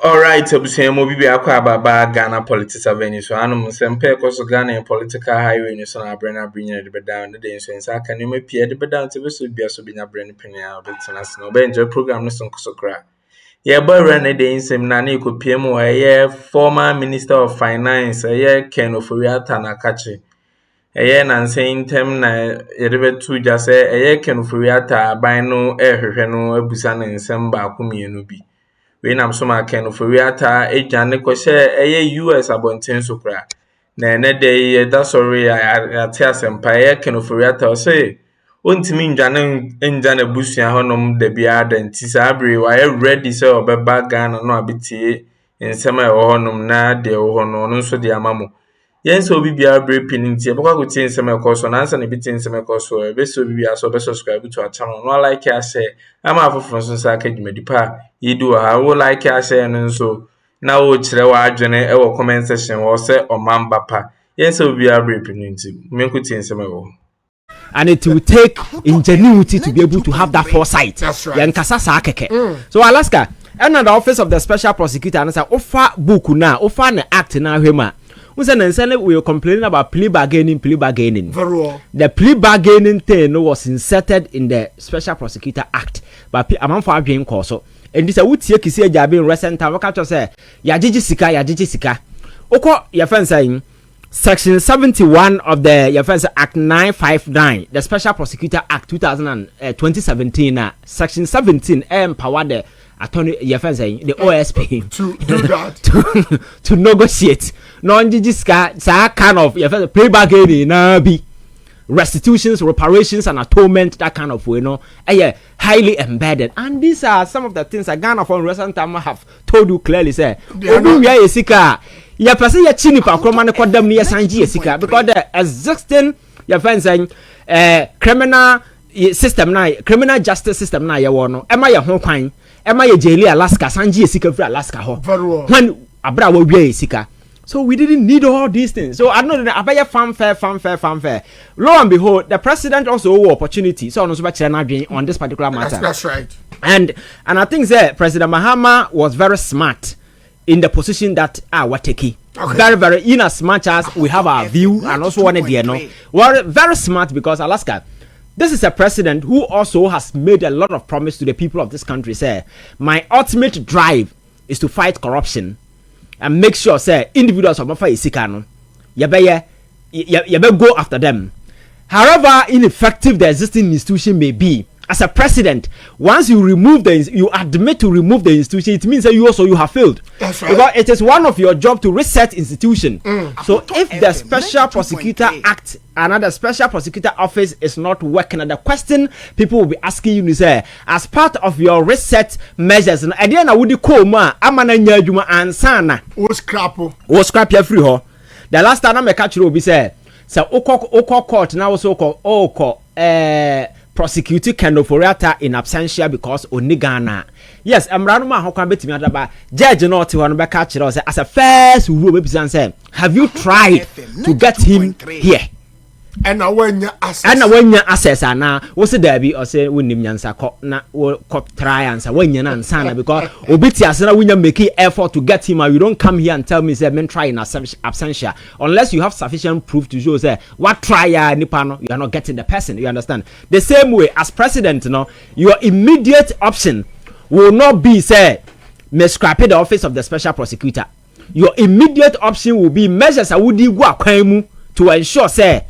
All right, so we mo bibi akwa baba Ghana politics avenue so anum sempe ko so Ghana political highway ni so na brena brinya de bedown the day so nsa ka ni me pie de bedown te be so bia so binya brena penia obetina se no be enjoy program no so kra. Yeah, boy run the day nsem na na ko pie mo former minister of finance Ken Offori Atta na kachi. Na nsen tem na yede betu ja se Ken Offori Atta ban no hwehwe no abusa na nsem ba ko mienu bi. We nam so ma Ken Offori Atta ejane ko she US abonten so kra na ne dey da sorry ate asempa Ken Offori Atta say ontimi njane busua honom da bia da ntisa abre wa ready say obeba Ghana no abetie nsema e honom na de hono no so de amamo yen so obi bia abre pininti e bokwa go tie nsema e koso na ansa na bitie nsema e koso e be so obi bia so be subscribe to our channel no like ya share ama afoforo so sa ka dwumadi pa yidu ha wo like ya share no so na wo kire wa adwene e wo comment section wo se omamba pa yen so obi abre pininti menko tie nsema e wo. And it will take ingenuity to be able to have that foresight. That's right. So Alaska, and the office of the special prosecutor and say offer book now, offer an act now hema. We were complaining about plea bargaining. Very well. The plea bargaining thing was inserted in the special prosecutor act. But among for being course. And this would take Kissi Agyabeng recent time. What say? Yajiji sika. Oko your friend saying. Section 71 of the Act 959, the Special Prosecutor Act 2017. Section 17 empower the attorney, the OSP to do that to negotiate. Non-jijiska kind of plea bargaining, be restitutions, reparations, and atonement. That kind of way, highly embedded. And these are some of the things that Ghana from recent time have told you clearly. Say, ya person ya chini pa Akroma ne kodam ne sanji esika because the existing your friend saying criminal system na criminal justice system na ye wo no ema ye ho kwan ema ye jail Alaska sanji esika free Alaska ho when abra wa wi esika. So we didn't need all these things. So I know that abaya fanfare. Lo and behold, the president also had opportunity. So on this particular matter. That's right. And I think that President Mahama was very smart in the position that we're taking. Okay. Very, in as much as we have our view and also wanted the we're very smart because Alaska, this is a president who also has made a lot of promise to the people of this country. Say, my ultimate drive is to fight corruption and make sure say individuals of Mafa Isikano, you go after them. However ineffective the existing institution may be, as a president, once you admit to remove the institution, it means that you have failed. That's right. Because it is one of your job to reset institution. So if the special prosecutor act, another special prosecutor office is not working, and the question people will be asking you is, as part of your reset measures, and then I would call ma amana nyajuma ansana. Was scrap your free ho. The last time I catch you will be say, so oko court now also call prosecutor Ken Offori Atta in absentia because onigana. Yes, Amranuma Hokan betimi adaba judge not to one catch us as a first rule say, have you tried to get him here? And now when you access na was it there be or say winim nyansa na try answer when you answer because obiti asena when you make effort to get him, you don't come here and tell me say men try in absentia unless you have sufficient proof to show say what try nipano you are not getting the person. You understand? The same way as president, your immediate option will not be say me scrap the office of the special prosecutor. Your immediate option will be measures I would to ensure say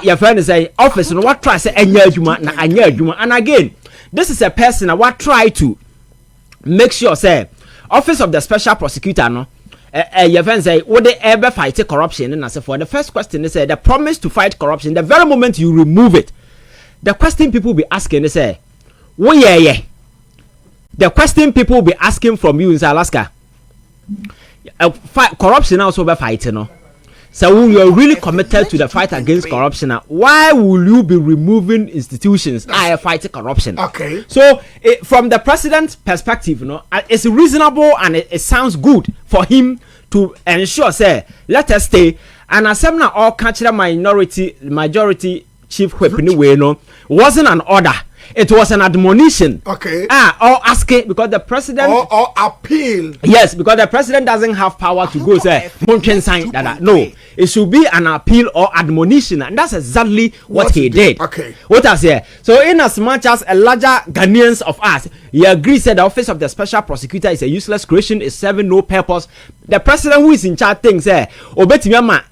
your friend is say office no what try say anya adwuma and again this is a person that what try to make sure say office of the special prosecutor your friend say would they ever fight corruption and as for the first question they say the promise to fight corruption the very moment you remove it, the question people will be asking they say the question people will be asking from you in Alaska corruption also be fighting So when you are really committed to the fight against corruption, why will you be removing institutions that are fighting corruption? Okay. So from the president's perspective, it's reasonable and it sounds good for him to ensure, say, let us stay. And as all cultural majority chief whip anyway, wasn't an order. It was an admonition. Okay. Or asking because the president or appeal. Yes, because the president doesn't have power to go say sign that. No, it should be an appeal or admonition, and that's exactly what he did. Okay. What I say. So, in as much as a larger Ghanaians of us, he agrees that the office of the special prosecutor is a useless creation, is serving no purpose. The president who is in charge thinks, obetimiama.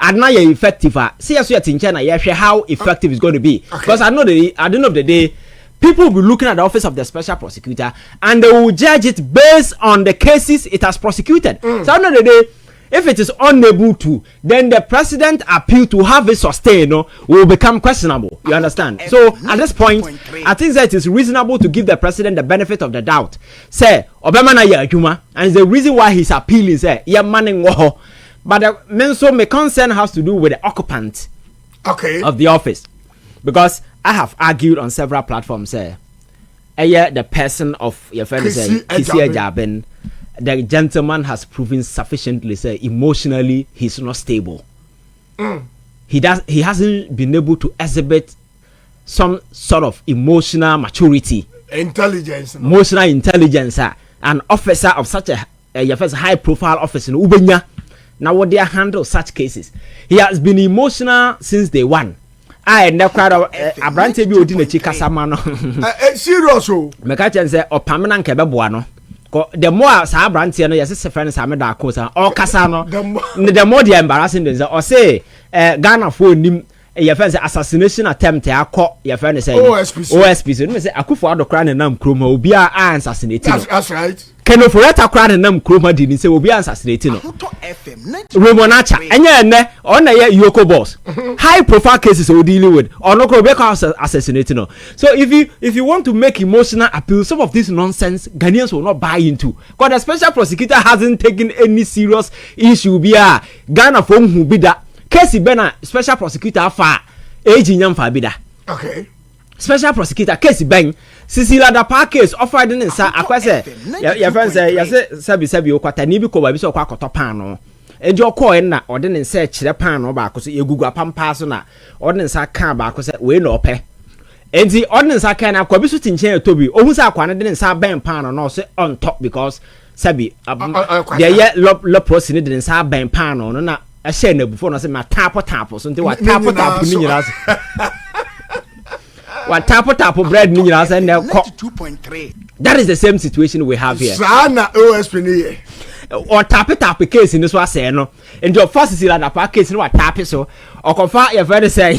And now you're effective. See us in China, how effective it's going to be. Because I know that at the end of the day, people will be looking at the office of the special prosecutor and they will judge it based on the cases it has prosecuted. So at the end of the day, if it is unable to, then the president appeal to have it sustained will become questionable. You understand? So at this point, I think that it is reasonable to give the president the benefit of the doubt. Say, Obama na yajuma, and the reason why he's appealing say, yeah, manning woho. But my concern has to do with the occupant of the office. Because I have argued on several platforms, the person of your friend Kissi Agyabeng, the gentleman has proven sufficiently, emotionally, he's not stable. He hasn't been able to exhibit some sort of emotional maturity. Emotional intelligence. An officer of such a high profile office in Ubenya. Now, what they handle such cases, he has been emotional since day one. I never cried a branch be within a chicasamano. Serious, Mecachan say, or Pamanan Kebabuano. The more Sabrantiano, yes, a friend Sameda Cosa, or Casano, the more the embarrassing is, or say, Ghana for him. Your friend's assassination attempt. I caught your friend say OSP. So you say Akuffo Addo crown and nam Akroma will be assassinated. That's right. Keno foreta crown and nam Akroma didn't say will be assassinated. Ramonacha. And yeah, on the Yoko boss. High profile cases we're dealing with. Or no because assassinated. So if you want to make emotional appeal, some of this nonsense Ghanaians will not buy into. Because the special prosecutor hasn't taken any serious issue. Be Ghana for who be that. Kissi Bena special prosecutor for aging young Fabida. Okay. Special prosecutor Kissi Beng. Sisila da case offered in sa akwase. Your friend say sabi okwata ni bi ko ba bi so kwa kotopano. Ejo ko en na ordinance say chire pan no ba ko so egugu apampa so na ordinance ka ba ko say we no pe. Enti ordinance ka na kwa bi so tinchen etobi. Ohun sa kwa na de nsa ben pan no so on top because sabi there lo proceed de nsa ben pan no na I say no before no say my tap so nti wa tap ni nyina so wa tap bread ni nyina so na 2.3. That is the same situation we have here. Sana OSP ni or tap case in this was say no and your first is la case no wa tap so or confirm your friend say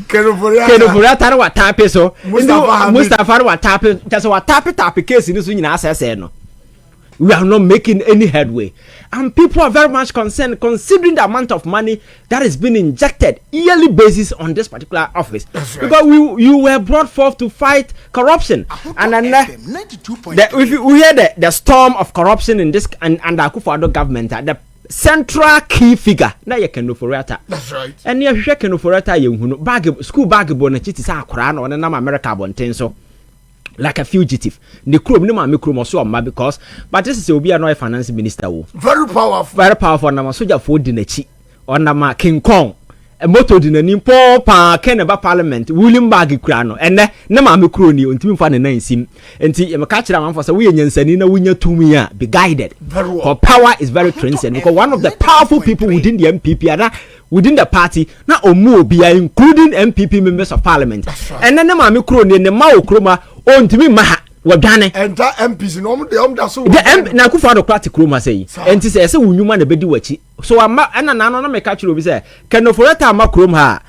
Kenoforiata wa tap so Mustafa wa tap just wa tap case in this nyina say no. We are not making any headway. And people are very much concerned considering the amount of money that is being injected yearly basis on this particular office. Right. Because you were brought forth to fight corruption. And then if you hear the storm of corruption in this and the Akuffo Addo government, the central key figure, now you can do for that. That's right. And you can do for that, you bag school bag bonnet, it's a crown or an America bonten so. Like a fugitive. The crew, no man, crew so because, but this will be a finance minister. Very powerful. Very powerful. Nama soja for dinechi. Or nama King Kong. A moto dinani po pa ken about parliament. William Baggy Crano. And nama me crew ni until fan and nine sim. And see, I'm a catcher man for so we and Yansanina winya to me be guided. Her power is very transcendent because one of the powerful people within the MPP and within the party, now Omo be including MPP members of parliament. Right. And then nama me crew ni the Mao Kroma. On to me, Maha, what done it? And that MPs in the MP now could find a practical room, I say. And to say, so you man a bedi wachi. So I'm not, and I'm not catch you over there. Can no for a time, Macrom ha.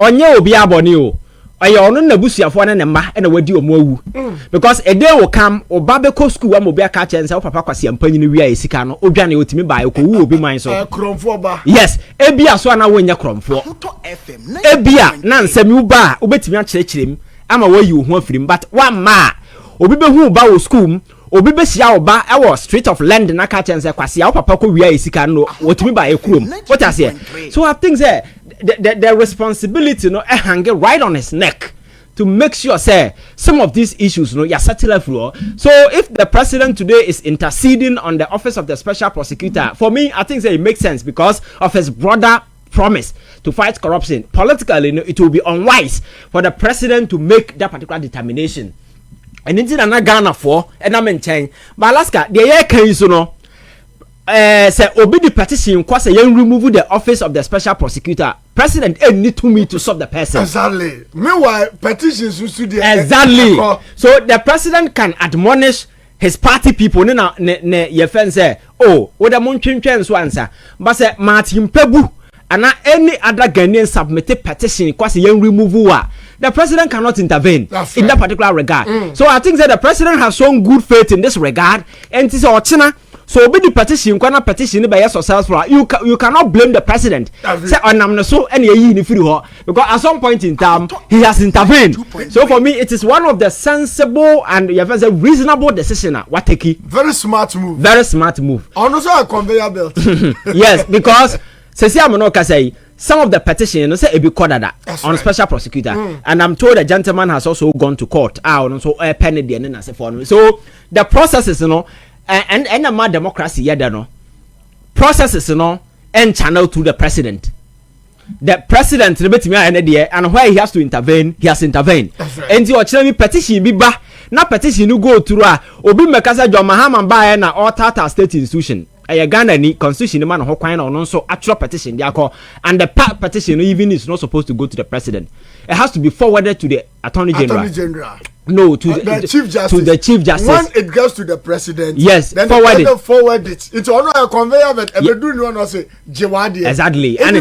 On your be abonio. I own the bush of one and a ma and a way do more. Because a day will come, or Babco school, and will be a catcher and self papa and penny we are a sicano, or Johnny with me by who will be mine so. Yes, Ebia Swana when you're crom for Ebia, none semi bar, obey me church him. I'm away you want for him, but one ma obi be who ba school obi be sia oba e was street of London na catch and say kwasi ya papa ko wia isika no what me ba e krom what I say. So I think say the responsibility no hang right on his neck to make sure say some of these issues no ya settle through. So if the president today is interceding on the office of the special prosecutor, for me I think say it makes sense because of his broader promised to fight corruption, politically, it will be unwise for the president to make that particular determination. And it's not Ghana for, and I'm in chain. But Alaska, the year case, say obi the petition kwase yen remove the office of the special prosecutor. President need to me to stop the person. Exactly. Meanwhile, petitions used to exactly. So the president can admonish his party people. Ne your friend say, oh, what the mountain so answer. But say Martin Pebu and any other Ghanaian submitted petition kwase yen remove the president cannot intervene in that particular regard. So I think that the president has shown good faith in this regard, and it is China. So be the petition, kwana petition by successful. You cannot blame the president. Say so any because at some point in time he has intervened. So for me, it is one of the sensible and reasonable decision. What take very smart move. Very smart move. Also a conveyor belt. Yes, because say some of the petition say be called that on special prosecutor, and I'm told the gentleman has also gone to court. So penny the so the process is and a more democracy processes and channel to the president. The president and where he has to intervene, he has intervened. And you actually petition be ba na petition you go through obi mekasa John Mahama ba na all Tata state institution. Ghana ni constitution man ho kwan no so actual petition they call, and the petition even is not supposed to go to the president. It has to be forwarded to the attorney general. No, to the chief justice. To the chief justice. When it goes to the president, yes, then forward it. It's on a conveyor belt. Exactly, and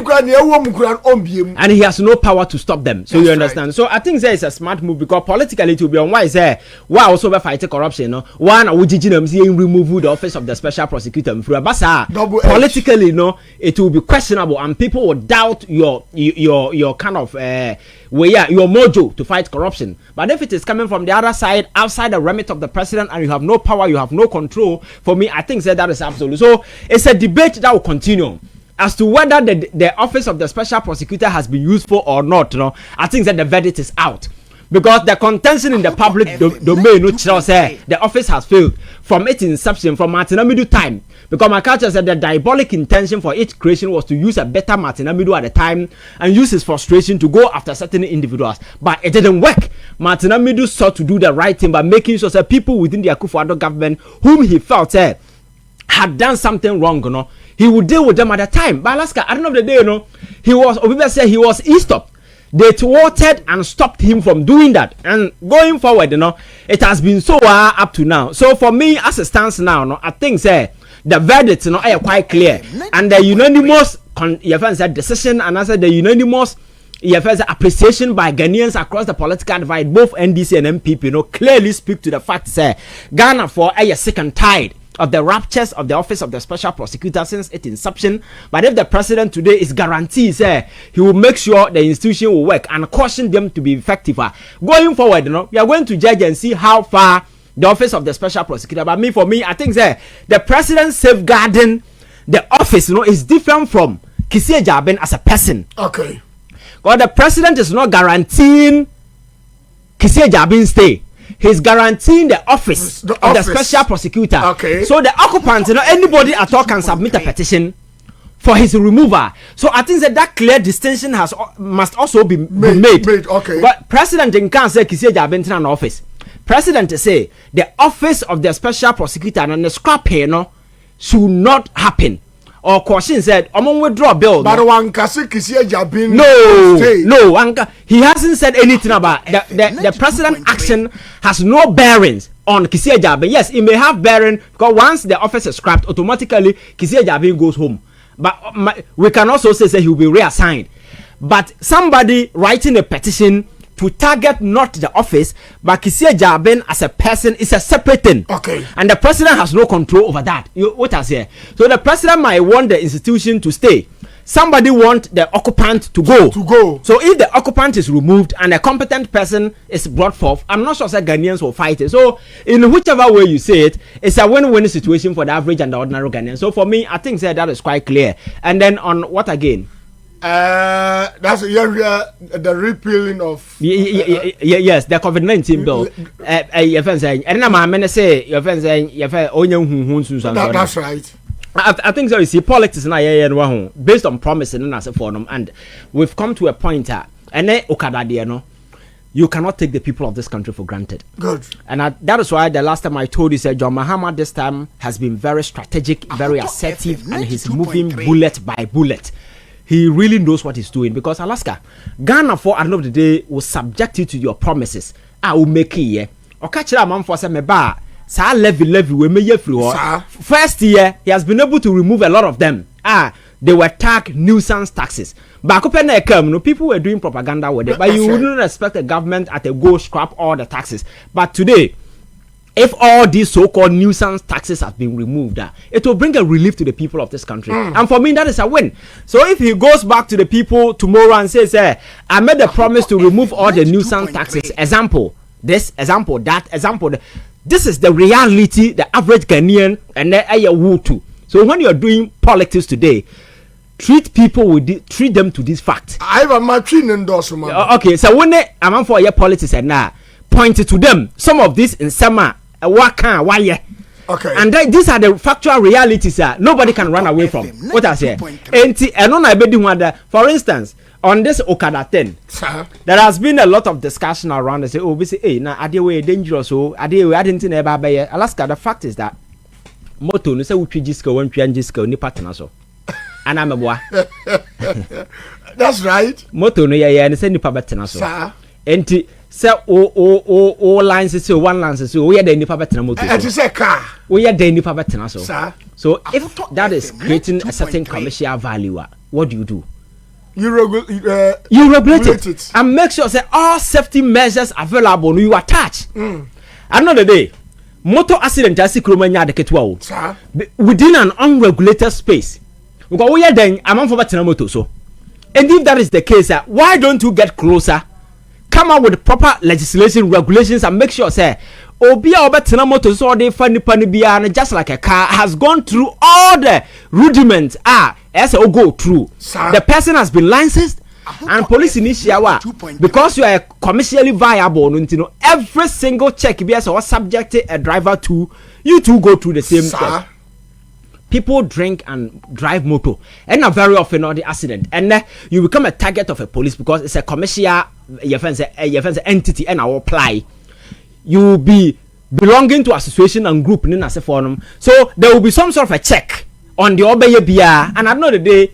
he has no power to stop them. So you understand. Right. So I think there is a smart move because politically it will be unwise. Why also fighting corruption? One, remove the office of the special prosecutor. Politically, it will be questionable, and people will doubt your kind of your mojo to fight corruption. But if it is coming from the other side, outside the remit of the president, and you have no power, you have no control, for me, I think that is absolute. So it's a debate that will continue as to whether the office of the special prosecutor has been useful or not. I think that the verdict is out. Because the contention in the public domain, which say the office has failed from its inception, from Martin Amidu time. Because my culture said the diabolic intention for its creation was to use a better Martin Amidu at the time and use his frustration to go after certain individuals. But it didn't work. Martin Amidu sought to do the right thing by making sure that people within the Akuffo Addo government, whom he felt had done something wrong, he would deal with them at the time. But Alaska, at the end of the day, he was estopped. They thwarted and stopped him from doing that. And going forward, it has been so up to now. So for me, as it stands now, I think the verdict are quite clear. And the unanimous decision, and I said the unanimous appreciation by Ghanaians across the political divide, both NDC and MPP, clearly speak to the fact that Ghana for a second tide of the raptures of the office of the special prosecutor since its inception. But if the president today is guaranteed, he will make sure the institution will work and caution them to be effective. Going forward, we are going to judge and see how far the office of the special prosecutor. But for me, I think the president safeguarding the office, is different from Kissi Agyabeng as a person. Okay. Because the president is not guaranteeing Kissi Agyabeng's stay. He's guaranteeing the office of the special prosecutor. Okay. So the occupant, anybody at all can submit a petition for his removal. So I think that clear distinction must also be made. Okay. But president can't say Kissi Agyabeng in an office. President say the office of the special prosecutor and the scrap here should not happen. Or caution said, among withdraw bill. But one Kissi Agyabeng. No, he hasn't said anything about the president action has no bearings on Kissi Agyabeng. Yes, it may have bearing because once the office is scrapped, automatically Kissi Agyabeng goes home. But we can also say he will be reassigned. But somebody writing a petition to target not the office, but Kissi Agyabeng as a person is a separate thing. Okay. And the president has no control over that. What I say? So the president might want the institution to stay. Somebody want the occupant to go. So if the occupant is removed and a competent person is brought forth, I'm not sure that Ghanaians will fight it. So in whichever way you say it, it's a win-win situation for the average and the ordinary Ghanaian. So for me, I think that is quite clear. And then on what again? That's the repealing of yes, the COVID-19 bill. Your friend saying, and I'm say your friend saying, that's right. I think so. You see, politics now, based on promise and as a forum, and we've come to a point and then Okada, you cannot take the people of this country for granted. Good. And that is why the last time I told you, said John Mahama this time has been very strategic, very assertive, and he's moving bullet by bullet. He really knows what he's doing because Alaska, Ghana for at the end of the day will subject you to your promises. I will make it. Yeah. Or catch a man for some bar. Sa levy we may free. First year, he has been able to remove a lot of them. They were tagged nuisance taxes. But people were doing propaganda with it. But you wouldn't expect the government at a go scrap all the taxes. But today, if all these so-called nuisance taxes have been removed, it will bring a relief to the people of this country. And for me, that is a win. So if he goes back to the people tomorrow and says, I made a promise to remove all the nuisance taxes. Example, this, example, that, example. This is the reality, the average Ghanaian, and then too. So when you are doing politics today, treat them to this fact. I have a machine endorsement. Okay, so when I'm for your politics and now point to them, some of this in summer, why? Okay. And these are the factual realities that nobody can run away from. What I say, for instance, on this Okada thing, there has been a lot of discussion around. They say, we say, hey, now Adewe dangerous. So Adewe, I didn't know about Alaska. The fact is that moto no say we jisko when jisko ni partner so. And I'm a boy. That's right. Moto no and say ni partner so. Enti say o lines say one lines so we are the ni partner moto. And say car. We are the ni partner so. So if that is creating a certain commercial value, what do you do? You regulate it and make sure that all safety measures available you attach. Another day, motor accident just within an unregulated space. Because we are then among for motor so. And if that is the case, why don't you get closer? Come up with proper legislation, regulations, and make sure say Obia Obetina motor so they funny and just like a car has gone through all the rudiments as it go through. The person has been licensed and police initial because you are commercially viable. Every single check BS or subject a driver to you two go through the same test. People drink and drive motor and not very often on the accident and you become a target of a police because it's a commercial entity and our apply. You will be belonging to association and group in as a forum. So there will be some sort of a check on the obey beer and at the end of the day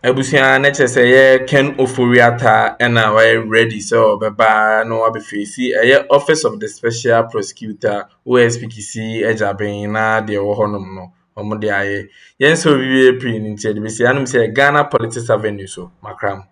Ebusia neche say Ken Offori Atta and we ready so beba no abi face office of the special prosecutor OSP Kissi Agyabeng na de wo honom no omo de aye yen so wie pre ni ntie de be say anum say Ghana politics avenue so makram